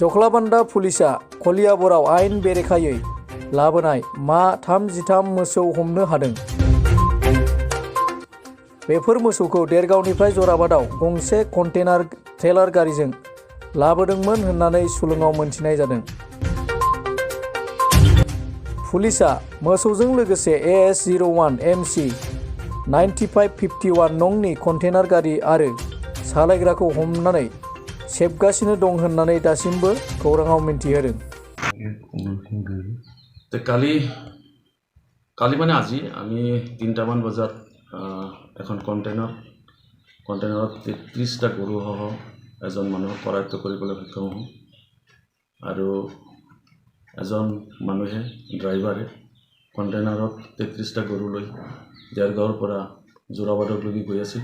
जख्लाबान्दा पुलिसा कलियाबराव आयेन बेरेखायै लाबोनाय मा 33 मोसौ हमनो हादों। बेफोर मोसौखौ देरगावनिफ्राय जराबादाव गंसे कन्टेनार ट्रेलार गारिजों लाबोदोंमोन होननानै सुलुङाव मोनथिनाय जादों। पुलिसा मोसौजों लोगोसे AS01 MC 9551 नंनि कन्टेनार गारि आरो सालायग्राखौ हमनानै सेबगासिनो दं होननानै दासिमबो खौराङाव मिन्थिहोदों। কালি মানে আজি আমি 3টামান বজাত এখন কণ্টেইনাৰত 33টা গৰুসহ এজন মানুহক কৰায়ত্ব কৰিবলৈ সক্ষম হওঁ আৰু এজন মানুহে ড্ৰাইভাৰে কণ্টেইনাৰত 33টা গৰু লৈ দেৰগাঁৱৰ পৰা যোৰাবাদলৈকে গৈ আছিল।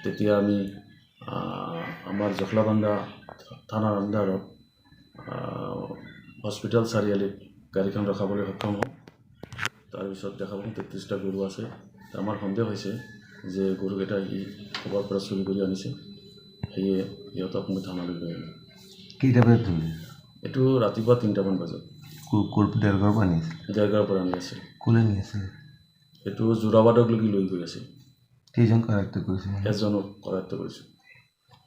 তেতিয়া আমি আমাৰ জখলাবান্দা থানাৰ আণ্ডাৰত হস্পিটেল চাৰিআলিত গাড়ীখন ৰখাবলৈ সক্ষম হওঁ। তাৰপিছত দেখা পাওঁ 33টা গৰু আছে। আমাৰ সন্দেহ হৈছে যে গৰুকেইটা ক'ৰবাৰ পৰা চুৰি কৰি আনিছে, সেয়ে সিহঁতক মই থানালৈ লৈ আহিলোঁ। কেইটা বজাত ধৰিলে? এইটো ৰাতিপুৱা 3টামান বজাত। দেৰগাঁৱৰ পৰা আনি আছে। কোনে নি আছে? এইটো যোৰাবাদলৈকে লৈ গৈ আছে। কেইজন কৰায়ত্ব কৰিছে? এজনক কৰায়ত্ব কৰিছোঁ।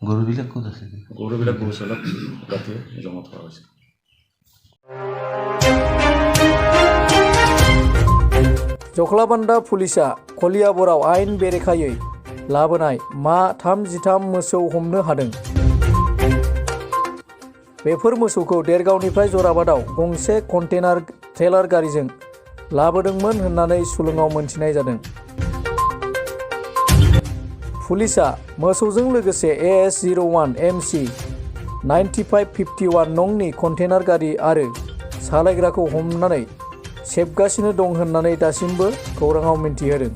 গৰুবিলাক ক'ত আছে? গৰুবিলাক গৰুচালাত ৰাতি জমা থোৱা হৈছে। जख्लाबान्दा पुलिसा कलियाबराव आयेन बेरेखायै लाबोनाय मा 33 मोसौ हमनो हादों। बेफोर मोसौखौ देरगावनिफ्राय जराबादाव गंसे कन्टेनार ट्रेलार गारिजों लाबोदोंमोन होननानै सुलुङाव मोनथिनाय जादों। पुलिसा मोसौजों लोगोसे AS01 MC 9551 नंनि कन्टेनार गारि आरो सालायग्राखौ हमनानै सेबगासिनो दं होननानै दासिमबो खौराङाव मिन्थिहोदों।